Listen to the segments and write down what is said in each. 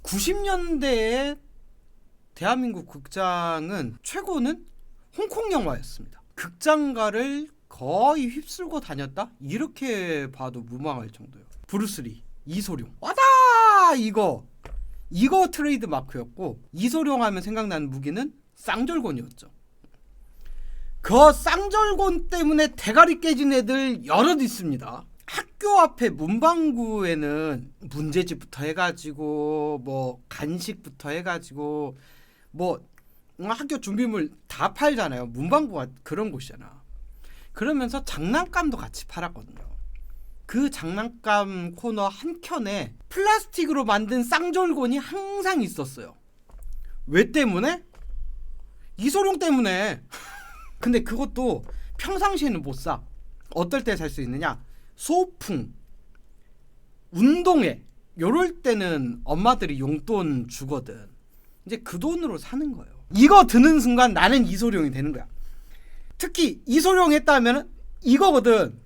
90년대에 대한민국 극장은 최고는 홍콩 영화였습니다. 극장가를 거의 휩쓸고 다녔다? 이렇게 봐도 무방할 정도예요. 브루스리, 이소룡. 와다! 이거 트레이드 마크였고, 이소룡 하면 생각나는 무기는 쌍절곤이었죠. 그 쌍절곤 때문에 대가리 깨진 애들 여럿 있습니다. 학교 앞에 문방구에는 문제집부터 해가지고 뭐 간식부터 해가지고 뭐 학교 준비물 다 팔잖아요. 문방구가 그런 곳이잖아. 그러면서 장난감도 같이 팔았거든요. 그 장난감 코너 한켠에 플라스틱으로 만든 쌍절곤이 항상 있었어요. 왜 때문에? 이소룡 때문에. 근데 그것도 평상시에는 못 사. 어떨 때 살 수 있느냐? 소풍, 운동회 요럴 때는 엄마들이 용돈 주거든. 이제 그 돈으로 사는 거예요. 이거 드는 순간 나는 이소룡이 되는 거야. 특히 이소룡 했다면 이거거든.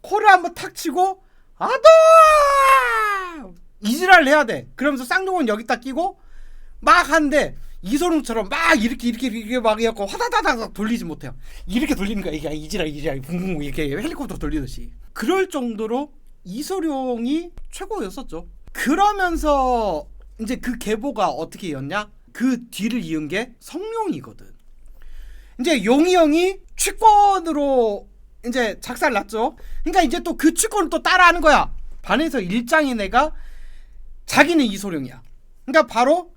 코를 한번 탁 치고 아도 이지랄 해야 돼. 그러면서 쌍둥이는 여기다 끼고 막 하는데 이소룡처럼 막 이렇게 막 해갖고 화다다닥 돌리지 못해요. 이렇게 돌리는 거야. 이게 이지랄 붕붕 이렇게 헬리콥터 돌리듯이. 그럴 정도로 이소룡이 최고였었죠. 그러면서 이제 그 계보가 어떻게 였냐? 그 뒤를 이은 게 성룡이거든. 이제 용이 형이 취권으로 이제 작살 났죠. 그러니까 이제 또 그 취권을 또 따라하는 거야. 반에서 일장인 애가 자기는 이소룡이야. 그러니까 바로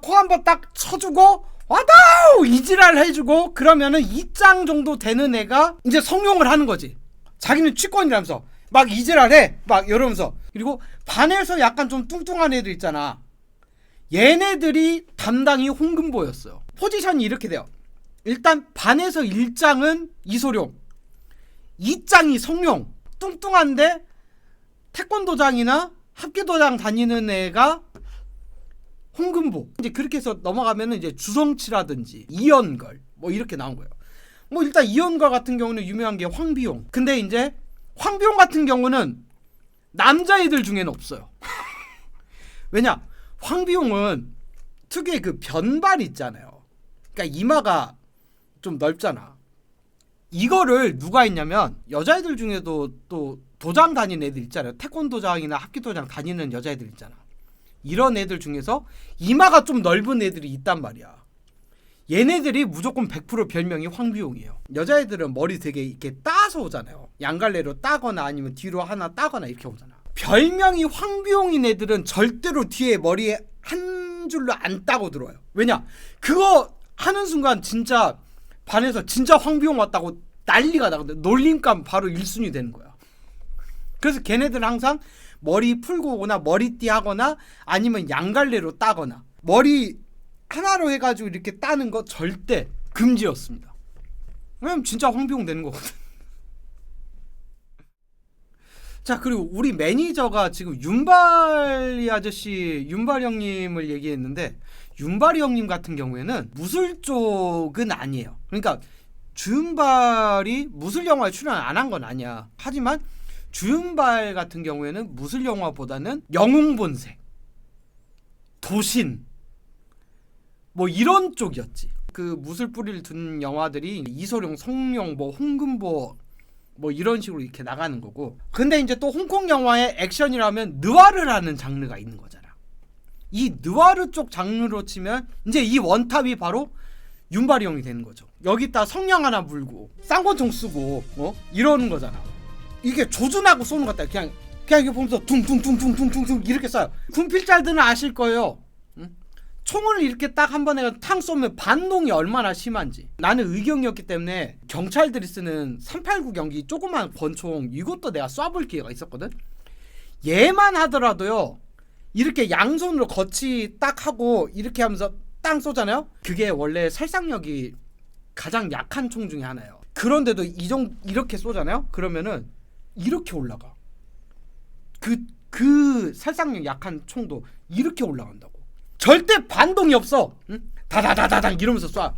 코 한번 딱 쳐주고 와다우 이지랄 해주고 그러면은 2장 정도 되는 애가 이제 성룡을 하는 거지. 자기는 취권이라면서 막 이지랄해 막 이러면서. 그리고 반에서 약간 좀 뚱뚱한 애들 있잖아. 얘네들이 담당이 홍금보였어요. 포지션이 이렇게 돼요. 일단 반에서 1장은 이소룡, 2장이 성룡. 뚱뚱한데 태권도장이나 합기도장 다니는 애가 홍금보. 이제 그렇게 해서 넘어가면은 이제 주성치라든지 이연걸 뭐 이렇게 나온 거예요. 뭐 일단 이연걸 같은 경우는 유명한 게 황비용. 근데 이제 황비용 같은 경우는 남자애들 중에는 없어요. 왜냐? 황비용은 특유의 그 변발 있잖아요. 그러니까 이마가 좀 넓잖아. 이거를 누가 했냐면 여자애들 중에도 또 도장 다니는 애들 있잖아요. 태권도장이나 합기도장 다니는 여자애들 있잖아. 이런 애들 중에서 이마가 좀 넓은 애들이 있단 말이야. 얘네들이 무조건 100% 별명이 황비용이에요. 여자애들은 머리 되게 이렇게 따서 오잖아요. 양갈래로 따거나 아니면 뒤로 하나 따거나 이렇게 오잖아. 별명이 황비용인 애들은 절대로 뒤에 머리에 한 줄로 안 따고 들어와요. 왜냐? 그거 하는 순간 진짜 반에서 진짜 황비용 왔다고 난리가 나거든. 놀림감 바로 1순위 되는 거야. 그래서 걔네들은 항상 머리 풀고 오거나 머리띠 하거나 아니면 양갈래로 따거나 머리 하나로 해가지고 이렇게 따는 거 절대 금지였습니다. 왜냐면 진짜 황비용 되는 거거든. 자, 그리고 우리 매니저가 지금 윤발이 아저씨, 윤발 형님을 얘기했는데 윤발이 형님 같은 경우에는 무술 쪽은 아니에요. 그러니까 주윤발이 무술 영화에 출연 안 한 건 아니야. 하지만 주윤발 같은 경우에는 무술 영화보다는 영웅본색, 도신 뭐 이런 쪽이었지. 그 무술 뿌리를 둔 영화들이 이소룡, 성룡, 뭐 홍금보 뭐 이런 식으로 이렇게 나가는 거고. 근데 이제 또 홍콩 영화의 액션이라면 느와르라는 장르가 있는 거잖아. 이 느와르 쪽 장르로 치면 이제 이 원탑이 바로 윤발이 형이 되는 거죠. 여기다 성냥 하나 물고 쌍권총 쓰고 이러는 거잖아. 이게 조준하고 쏘는 것 같다. 그냥 이렇게 보면서 둥둥둥둥둥둥둥 이렇게 쏴요. 군필자들은 아실 거예요. 총을 이렇게 딱 한 번에 탕 쏘면 반동이 얼마나 심한지. 나는 의경이었기 때문에 경찰들이 쓰는 389 경기 조그만 권총 이것도 내가 쏴볼 기회가 있었거든. 얘만 하더라도요. 이렇게 양손으로 거치 딱 하고 이렇게 하면서 땅 쏘잖아요. 그게 원래 살상력이 가장 약한 총 중에 하나예요. 그런데도 이렇게 쏘잖아요. 그러면은 이렇게 올라가. 그 살상력 약한 총도 이렇게 올라간다고. 절대 반동이 없어. 응? 다다다다당 이러면서 쏴.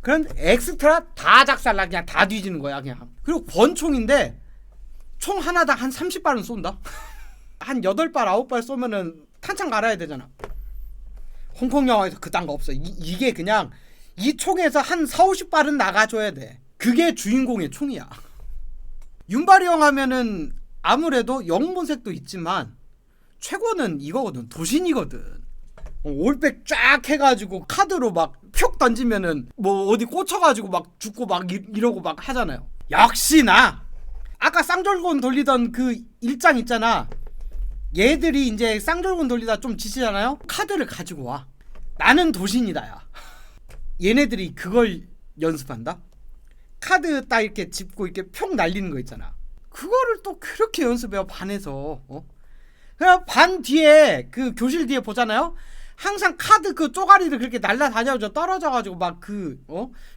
그런 엑스트라 다 작살나. 그냥 다 뒤지는 거야 그냥. 그리고 권총인데 총 하나당 한 30발은 쏜다. 한 8발 9발 쏘면은 탄창 갈아야 되잖아. 홍콩 영화에서 그딴 거 없어. 이게 그냥 이 총에서 한 4, 50발은 나가줘야 돼. 그게 주인공의 총이야. 윤발이형 하면은 아무래도 영문색도 있지만 최고는 이거거든. 도신이거든. 올백 쫙 해가지고 카드로 막 푹 던지면은 뭐 어디 꽂혀가지고 막 죽고 막 이러고 막 하잖아요. 역시나 아까 쌍절곤 돌리던 그 일장 있잖아. 얘들이 이제 쌍절곤 돌리다 좀 지치잖아요. 카드를 가지고 와. 나는 도신이다 야. 얘네들이 그걸 연습한다. 카드 딱 이렇게 짚고 이렇게 평 날리는 거 있잖아. 그거를 또 그렇게 연습해요 반에서. 그냥 반 뒤에 그 교실 뒤에 보잖아요. 항상 카드 그 쪼가리를 그렇게 날라다녀서 떨어져가지고 막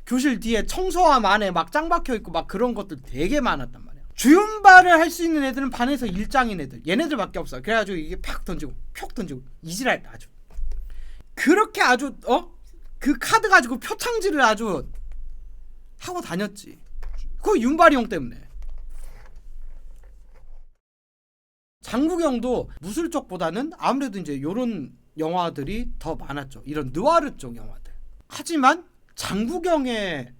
교실 뒤에 청소함 안에 막 짱 박혀있고 막 그런 것들 되게 많았단 말이야. 주윤발을 할 수 있는 애들은 반에서 일장인 애들 얘네들밖에 없어. 그래가지고 이게 팍 던지고 이지랄 아주 그렇게 아주 그 카드 가지고 표창질을 아주 하고 다녔지. 그거 윤발이 형 때문에. 장국영도 무술 쪽보다는 아무래도 이제 요런 영화들이 더 많았죠. 이런 느와르 쪽 영화들. 하지만 장국영의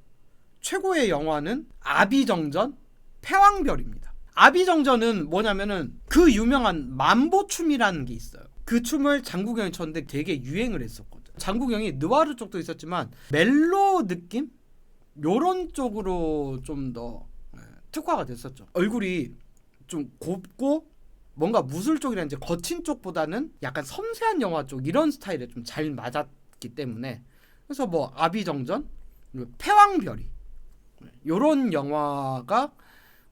최고의 영화는 아비정전, 패왕별입니다. 아비정전은 뭐냐면은 그 유명한 만보춤이라는 게 있어요. 그 춤을 장국영이 췄는데 되게 유행을 했었거든. 장국영이 느와르 쪽도 있었지만 멜로 느낌? 요런 쪽으로 좀 더 특화가 됐었죠. 얼굴이 좀 곱고 뭔가 무술 쪽이랑 이제 거친 쪽보다는 약간 섬세한 영화 쪽 이런 스타일에 좀 잘 맞았기 때문에 그래서 뭐 아비정전, 패왕별이 요런 영화가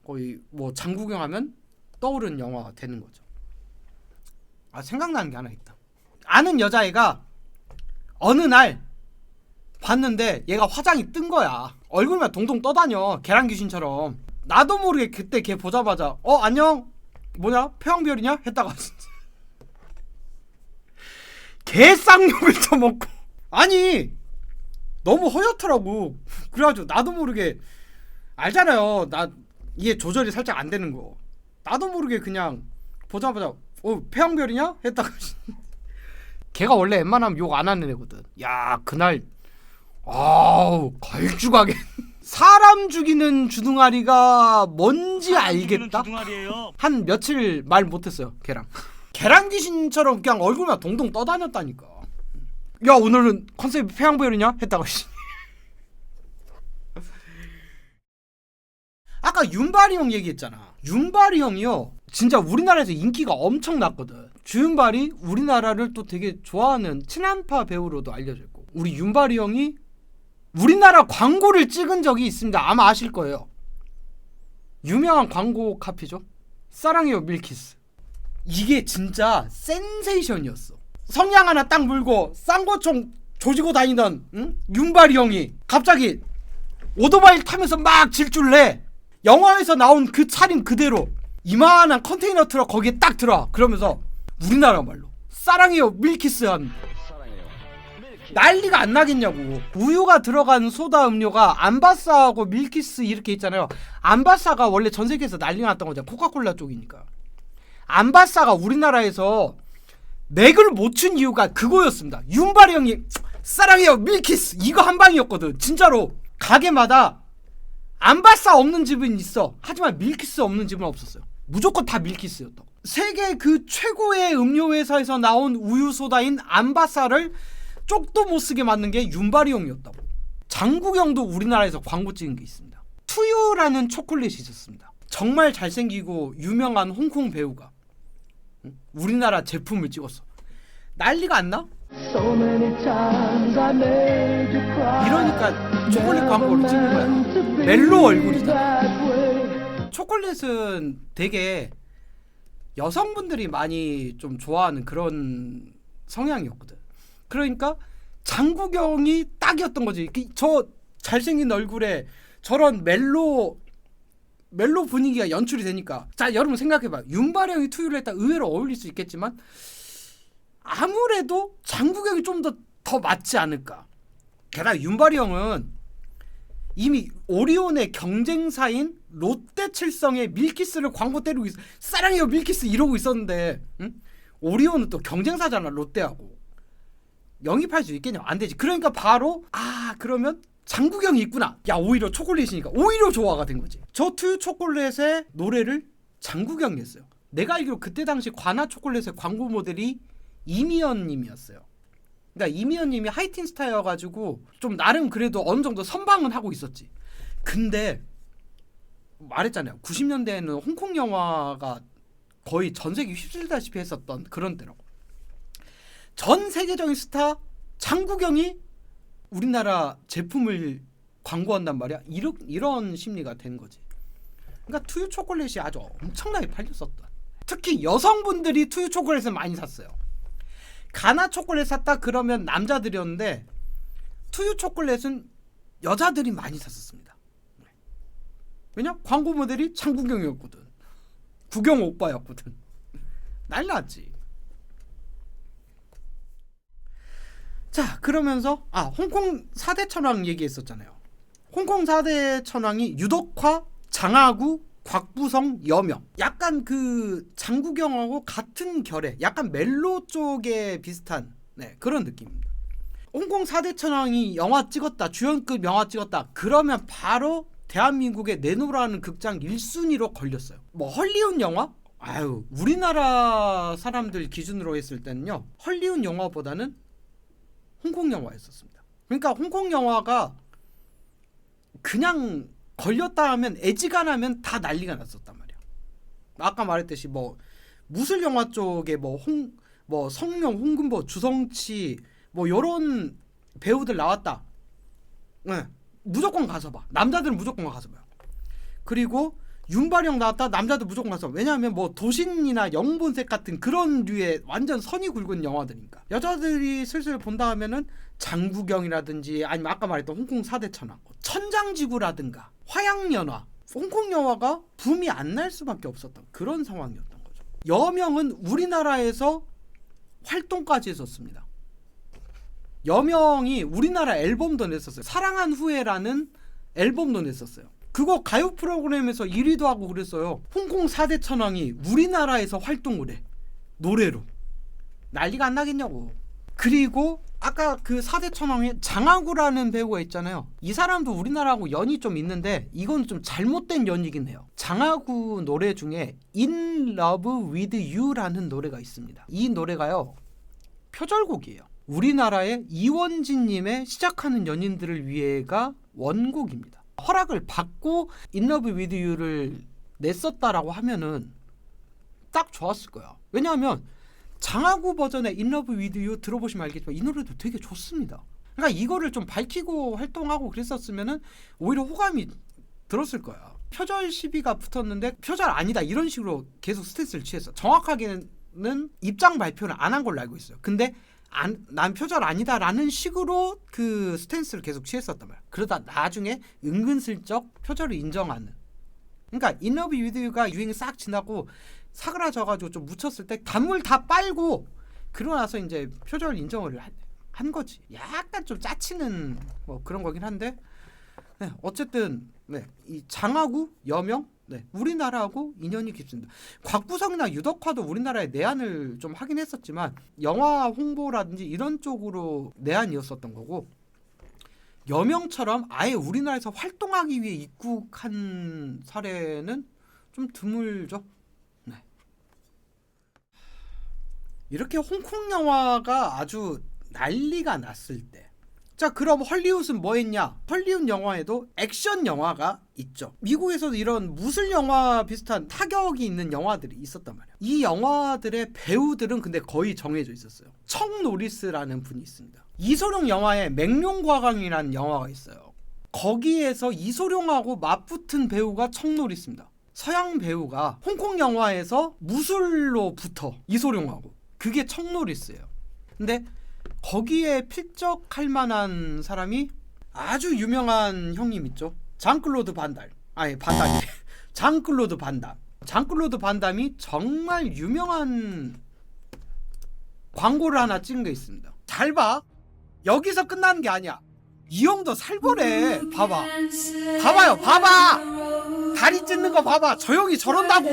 거의 뭐 장국영 하면 떠오르는 영화가 되는 거죠. 아 생각나는 게 하나 있다. 아는 여자애가 어느 날 봤는데 얘가 화장이 뜬 거야. 얼굴만 동동 떠다녀 계란 귀신처럼. 나도 모르게 그때 걔 보자마자 안녕 뭐냐 패왕별이냐 했다가 진짜 개쌍욕을 쳐먹고 아니 너무 허옇더라고. 그래가지고 나도 모르게 알잖아요. 나 이게 조절이 살짝 안 되는 거. 나도 모르게 그냥 보자마자 패왕별이냐 했다가 걔가 원래 웬만하면 욕 안 하는 애거든. 야 그날 아우 걸쭉하게 사람 죽이는 주둥아리가 뭔지 알겠다. 한 며칠 말 못했어요 걔랑. 계란 귀신처럼 그냥 얼굴만 동동 떠다녔다니까. 야 오늘은 컨셉이 패왕별이냐 했다가 아까 윤발이 형 얘기했잖아. 윤발이 형이요 진짜 우리나라에서 인기가 엄청 났거든. 주윤발이 우리나라를 또 되게 좋아하는 친한파 배우로도 알려져 있고 우리 윤발이 형이 우리나라 광고를 찍은 적이 있습니다. 아마 아실 거예요. 유명한 광고 카피죠. 사랑해요 밀키스. 이게 진짜 센세이션이었어. 성냥 하나 딱 물고 쌍거총 조지고 다니던 윤발이 형이 갑자기 오토바이를 타면서 막 질주를. 영화에서 나온 그 차림 그대로 이만한 컨테이너 트럭 거기에 딱 들어와. 그러면서 우리나라 말로 사랑해요 밀키스 한 난리가 안 나겠냐고. 우유가 들어간 소다 음료가 암바사하고 밀키스 이렇게 있잖아요. 암바사가 원래 전 세계에서 난리가 났던 거잖아. 코카콜라 쪽이니까. 암바사가 우리나라에서 맥을 못 춘 이유가 그거였습니다. 윤발이 형이 사랑해요 밀키스 이거 한 방이었거든. 진짜로 가게마다 암바사 없는 집은 있어. 하지만 밀키스 없는 집은 없었어요. 무조건 다 밀키스였다고. 세계 그 최고의 음료 회사에서 나온 우유 소다인 암바사를 쪽도 못 쓰게 만든 게 윤발이 형이었다고. 장국영도 우리나라에서 광고 찍은 게 있습니다. 투유라는 초콜릿이 있었습니다. 정말 잘생기고 유명한 홍콩 배우가 우리나라 제품을 찍었어. 난리가 안 나? 이러니까 초콜릿 광고를 찍는 거야. 멜로 얼굴이잖아. 초콜릿은 되게 여성분들이 많이 좀 좋아하는 그런 성향이었거든. 그러니까 장국영이 딱이었던 거지. 저 잘생긴 얼굴에 저런 멜로 분위기가 연출이 되니까. 자 여러분 생각해봐. 윤발이 형이 투유를 했다 의외로 어울릴 수 있겠지만 아무래도 장국영이 좀 더 맞지 않을까. 게다가 윤발이 형은 이미 오리온의 경쟁사인 롯데칠성에 밀키스를 광고 때리고 사랑해요 밀키스 이러고 있었는데, 응? 오리온은 또 경쟁사잖아 롯데하고. 영입할 수 있겠냐? 안 되지. 그러니까 바로 그러면 장국영이 있구나. 야, 오히려 초콜릿이니까 오히려 좋아가 된 거지. 저 투유 초콜릿의 노래를 장국영이 했어요. 내가 알기로 그때 당시 관아 초콜릿의 광고 모델이 이미연 님이었어요. 그러니까 이미연 님이 하이틴 스타여가지고 좀 나름 그래도 어느 정도 선방은 하고 있었지. 근데 말했잖아요. 90년대에는 홍콩 영화가 거의 전 세계 휩쓸다시피 했었던 그런 때라고. 전 세계적인 스타 장국영이 우리나라 제품을 광고한단 말이야. 이런 심리가 된 거지. 그러니까 투유 초콜릿이 아주 엄청나게 팔렸었다. 특히 여성분들이 투유 초콜릿을 많이 샀어요. 가나 초콜릿 샀다 그러면 남자들이었는데 투유 초콜릿은 여자들이 많이 샀었습니다. 왜냐? 광고 모델이 장국영이었거든. 구경 오빠였거든. 난리 났지. 자, 그러면서 홍콩 4대 천왕 얘기했었잖아요. 홍콩 4대 천왕이 유덕화, 장하구, 곽부성, 여명. 약간 그 장국영하고 같은 결의, 약간 멜로 쪽에 비슷한 그런 느낌입니다. 홍콩 4대 천왕이 영화 찍었다, 주연급 영화 찍었다 그러면 바로 대한민국의 내노라는 극장 1순위로 걸렸어요. 뭐 헐리우드 영화? 우리나라 사람들 기준으로 했을 때는요, 헐리우드 영화보다는 홍콩 영화였었습니다. 그러니까 홍콩 영화가 그냥 걸렸다 하면 애지간하면 다 난리가 났었단 말이야. 아까 말했듯이 뭐 무술 영화 쪽에 뭐 성룡, 홍금보, 주성치 뭐 요런 배우들 나왔다. 무조건 가서 봐. 남자들은 무조건 가서 봐요. 그리고 윤발형 나왔다. 남자들 무조건 가서 봐. 왜냐하면 뭐 도신이나 영본색 같은 그런 류의 완전 선이 굵은 영화들이니까. 여자들이 슬슬 본다 하면은 장국영이라든지 아니면 아까 말했던 홍콩 4대 천왕, 천장지구라든가 화양연화, 홍콩 영화가 붐이 안 날 수밖에 없었던 그런 상황이었던 거죠. 여명은 우리나라에서 활동까지 했었습니다. 여명이 우리나라 앨범도 냈었어요. 사랑한 후에라는 앨범도 냈었어요. 그거 가요 프로그램에서 1위도 하고 그랬어요. 홍콩 4대 천왕이 우리나라에서 활동을 해. 노래로. 난리가 안 나겠냐고. 그리고 아까 그 4대 천왕에 장하구라는 배우가 있잖아요. 이 사람도 우리나라하고 연이 좀 있는데 이건 좀 잘못된 연이긴 해요. 장하구 노래 중에 In Love With You라는 노래가 있습니다. 이 노래가요, 표절곡이에요. 우리나라의 이원진님의 시작하는 연인들을 위해가 원곡입니다. 허락을 받고 In Love With You를 냈었다라고 하면은 딱 좋았을 거야. 왜냐하면 장하구 버전의 In Love With You 들어보시면 알겠지만 이 노래도 되게 좋습니다. 그러니까 이거를 좀 밝히고 활동하고 그랬었으면은 오히려 호감이 들었을 거야. 표절 시비가 붙었는데 표절 아니다 이런 식으로 계속 스탠스를 취했어. 정확하게는 입장 발표를 안 한 걸로 알고 있어요. 근데 난 표절 아니다 라는 식으로 그 스탠스를 계속 취했었단 말이야. 그러다 나중에 은근슬쩍 표절을 인정하는. 그러니까 In Love With You가 유행이 싹 지나고 사그라져가지고 좀 묻혔을 때 단물 다 빨고 그러고 나서 이제 표절 인정을 한 거지. 약간 좀 짜치는 뭐 그런 거긴 한데, 어쨌든 이 장하구, 여명 우리나라하고 인연이 깊습니다. 곽부성이나 유덕화도 우리나라에 내한을 좀 하긴 했었지만 영화 홍보라든지 이런 쪽으로 내한이었었던 거고, 여명처럼 아예 우리나라에서 활동하기 위해 입국한 사례는 좀 드물죠. 이렇게 홍콩 영화가 아주 난리가 났을 때, 자 그럼 헐리우드는 뭐 했냐? 헐리우드 영화에도 액션 영화가 있죠. 미국에서도 이런 무술 영화 비슷한 타격이 있는 영화들이 있었단 말이야. 이 영화들의 배우들은 근데 거의 정해져 있었어요. 청 노리스라는 분이 있습니다. 이소룡 영화에 맹룡과강이라는 영화가 있어요. 거기에서 이소룡하고 맞붙은 배우가 청 노리스입니다. 서양 배우가 홍콩 영화에서 무술로 붙어 이소룡하고. 그게 청 노리스예요. 근데 거기에 필적할 만한 사람이 아주 유명한 형님 있죠. 장클로드 반달. 반담이 장클로드 반담. 장클로드 반담이 정말 유명한 광고를 하나 찍은 게 있습니다. 잘 봐. 여기서 끝나는 게 아니야. 이 형도 살벌해. 봐봐. 봐봐요. 봐봐. 다리 찢는 거 봐봐. 저 형이 저런다고.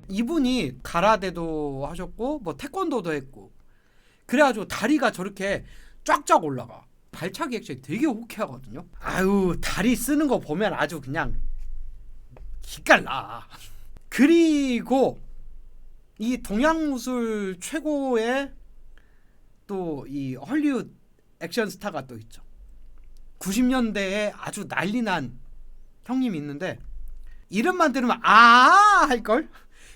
이분이 가라데도 하셨고 뭐 태권도도 했고 그래가지고 다리가 저렇게 쫙쫙 올라가. 발차기 액션이 되게 호쾌하거든요. 아유 다리 쓰는 거 보면 아주 그냥 기깔나. 그리고 이 동양무술 최고의 또 이 헐리우드 액션 스타가 또 있죠. 90년대에 아주 난리난 형님이 있는데 이름만 들으면 아 할걸?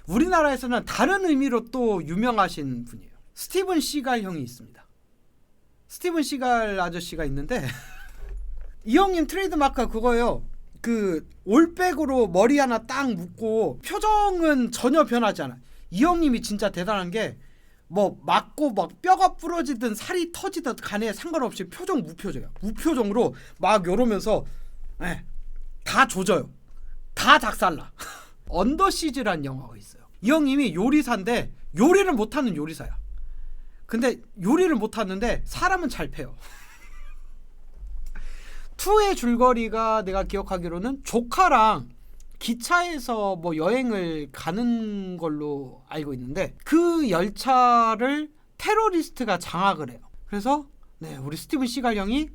우리나라에서는 다른 의미로 또 유명하신 분이에요. 스티븐 시갈 형이 있습니다. 스티븐 시갈 아저씨가 있는데 이 형님 트레이드마크가 그거예요. 그 올백으로 머리 하나 딱 묶고 표정은 전혀 변하지 않아. 이 형님이 진짜 대단한 게 뭐 맞고 막 뼈가 부러지든 살이 터지든 간에 상관없이 표정 무표정이야. 무표정으로 막 이러면서 다 조져요. 다 작살나. 언더시즈란 영화가 있어요. 이 형님이 요리사인데 요리를 못하는 요리사야. 근데 요리를 못하는데 사람은 잘 패요. 2의 줄거리가 내가 기억하기로는 조카랑 기차에서 뭐 여행을 가는 걸로 알고 있는데 그 열차를 테러리스트가 장악을 해요. 그래서 우리 스티븐 시갈 형이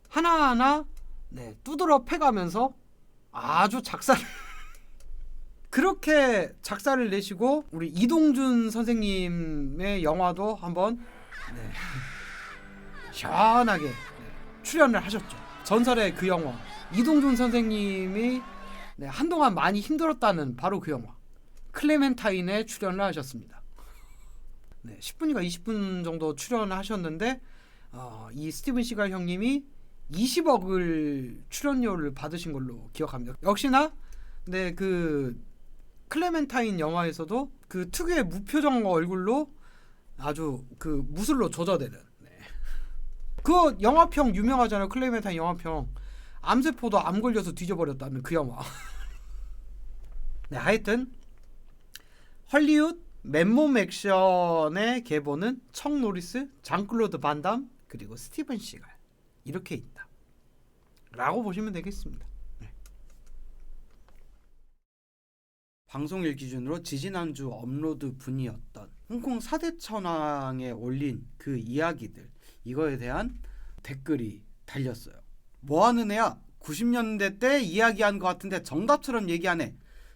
하나하나 두드러 패가면서 아주 작살 그렇게 작살을 내시고 우리 이동준 선생님의 영화도 한번 시원하게 출연을 하셨죠. 전설의 그 영화 이동준 선생님이 한동안 많이 힘들었다는 바로 그 영화 클레멘타인에 출연을 하셨습니다. 10분인가 20분 정도 출연을 하셨는데 이 스티븐 시갈 형님이 20억을 출연료를 받으신 걸로 기억합니다. 역시나 그 클레멘타인 영화에서도 그 특유의 무표정 얼굴로 아주 그 무술로 조져대는 그 영화평 유명하잖아요. 클레멘타인 영화평 암세포도 암 걸려서 뒤져버렸다는 그 영화. 하여튼 헐리우드 맨몸 액션의 계보는 척 노리스, 장클로드 반담 그리고 스티븐 시갈 이렇게 있다 라고 보시면 되겠습니다. 방송일 기준으로 지지난주 업로드 분이었던 홍콩 4대 천왕에 올린 그 이야기들 이거에 대한 댓글이 달렸어요. 뭐하는 애야? 90년대 때 이야기한 것 같은데 정답처럼 얘기하네.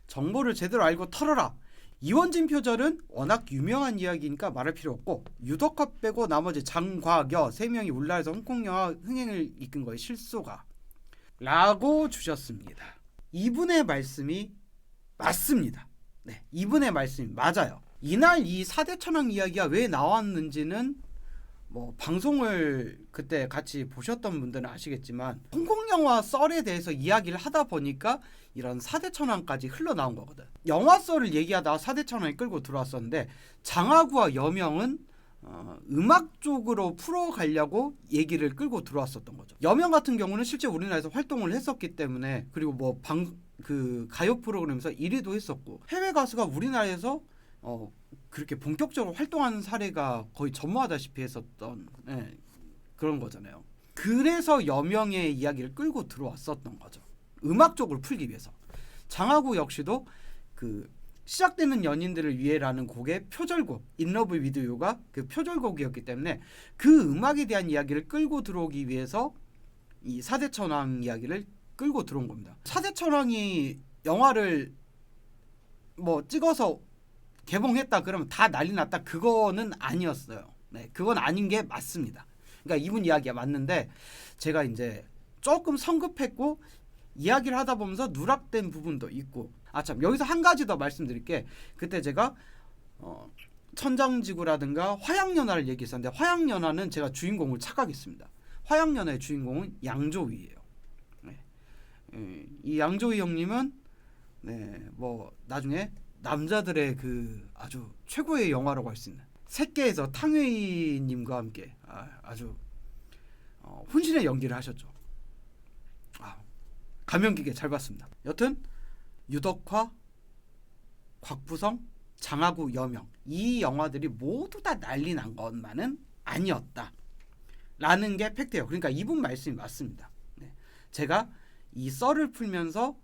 정보를 제대로 알고 털어라. 이원진 표절은 워낙 유명한 이야기니까 말할 필요 없고 유덕화 빼고 나머지 장과겨 3명이 울라에서 홍콩 영화 흥행을 이끈 거에 실소가 라고 주셨습니다. 이분의 말씀이 맞습니다. 이분의 말씀이 맞아요. 이날 이 4대 천왕 이야기가 왜 나왔는지는 뭐 방송을 그때 같이 보셨던 분들은 아시겠지만 홍콩 영화 썰에 대해서 이야기를 하다 보니까 이런 4대 천왕까지 흘러나온 거거든. 영화 썰을 얘기하다가 4대 천왕이 끌고 들어왔었는데 장하구와 여명은 음악 쪽으로 풀어가려고 얘기를 끌고 들어왔었던 거죠. 여명 같은 경우는 실제 우리나라에서 활동을 했었기 때문에 그리고 뭐 그 가요 프로그램에서 1위도 했었고 해외 가수가 우리나라에서 그렇게 본격적으로 활동하는 사례가 거의 전무하다시피 했었던 그런 거잖아요. 그래서 여명의 이야기를 끌고 들어왔었던 거죠. 음악 쪽으로 풀기 위해서. 장하구 역시도 그 시작되는 연인들을 위해라는 곡의 표절곡 In Love With You가 그 표절곡이었기 때문에 그 음악에 대한 이야기를 끌고 들어오기 위해서 이 4대 천왕 이야기를 끌고 들어온 겁니다. 4대 천왕이 영화를 뭐 찍어서 개봉했다 그러면 다 난리 났다 그거는 아니었어요. 그건 아닌 게 맞습니다. 그러니까 이분 이야기가 맞는데 제가 이제 조금 성급했고 이야기를 하다 보면서 누락된 부분도 있고 참 여기서 한 가지 더 말씀드릴게. 그때 제가 천장지구라든가 화양연화를 얘기했었는데 화양연화는 제가 주인공을 착각했습니다. 화양연화의 주인공은 양조위예요. 이 양조위 형님은 뭐 나중에 남자들의 그 아주 최고의 영화라고 할 수 있는 새끼에서 탕웨이님과 함께 아주 혼신의 연기를 하셨죠. 감명 깊게 잘 봤습니다. 여튼 유덕화, 곽부성, 장하구, 여명 이 영화들이 모두 다 난리 난 것만은 아니었다 라는 게 팩트예요. 그러니까 이분 말씀이 맞습니다. 제가 이 썰을 풀면서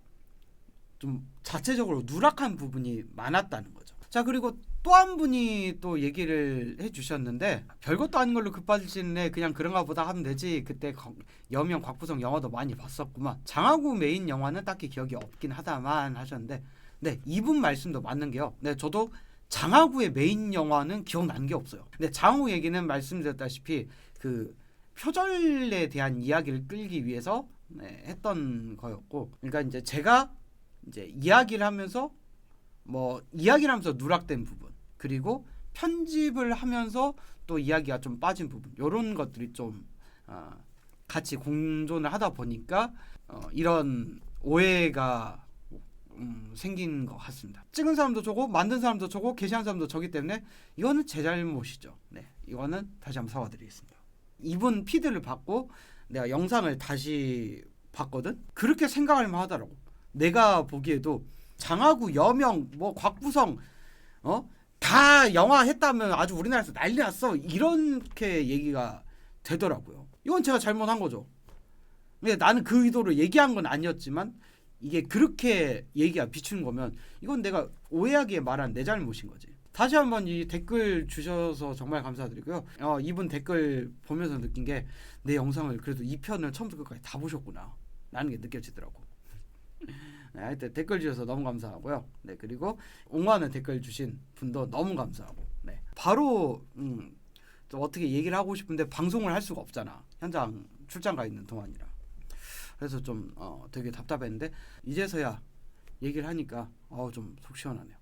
좀 자체적으로 누락한 부분이 많았다는 거죠. 자, 그리고 또 한 분이 또 얘기를 해주셨는데, 별것도 아닌 걸로 급발진해 그냥 그런가 보다 하면 되지, 그때 여명 곽부성 영화도 많이 봤었구만, 장하구 메인 영화는 딱히 기억이 없긴 하다만 하셨는데, 네, 이분 말씀도 맞는 게요. 네, 저도 장하구의 메인 영화는 기억나는 게 없어요. 근데 장하구 얘기는 말씀드렸다시피 그 표절에 대한 이야기를 끌기 위해서 했던 거였고, 그러니까 이제 제가 이제 이야기를 하면서 누락된 부분, 그리고 편집을 하면서 또 이야기가 좀 빠진 부분, 이런 것들이 좀 같이 공존을 하다 보니까 이런 오해가 생긴 것 같습니다. 찍은 사람도 저고 만든 사람도 저고 게시한 사람도 저기 때문에 이거는 제 잘못이죠. 네, 이거는 다시 한번 사과드리겠습니다. 이분 피드를 받고 내가 영상을 다시 봤거든. 그렇게 생각할만 하더라고. 내가 보기에도 장하구, 여명, 곽부성 다 영화 했다면 아주 우리나라에서 난리 났어, 이렇게 얘기가 되더라고요. 이건 제가 잘못한 거죠. 근데 나는 그 의도로 얘기한 건 아니었지만 이게 그렇게 얘기가 비추는 거면 이건 내가 오해하기에 말한 내 잘못인 거지. 다시 한번 이 댓글 주셔서 정말 감사드리고요. 이분 댓글 보면서 느낀 게, 내 영상을 그래도 2편을 처음부터 끝까지 다 보셨구나 라는 게 느껴지더라고. 네, 하여튼 댓글 주셔서 너무 감사하고요. 네, 그리고 옹호하는 댓글 주신 분도 너무 감사하고, 네, 바로 또 어떻게 얘기를 하고 싶은데 방송을 할 수가 없잖아, 현장 출장 가 있는 동안이라. 그래서 좀 되게 답답했는데 이제서야 얘기를 하니까 좀 속 시원하네요.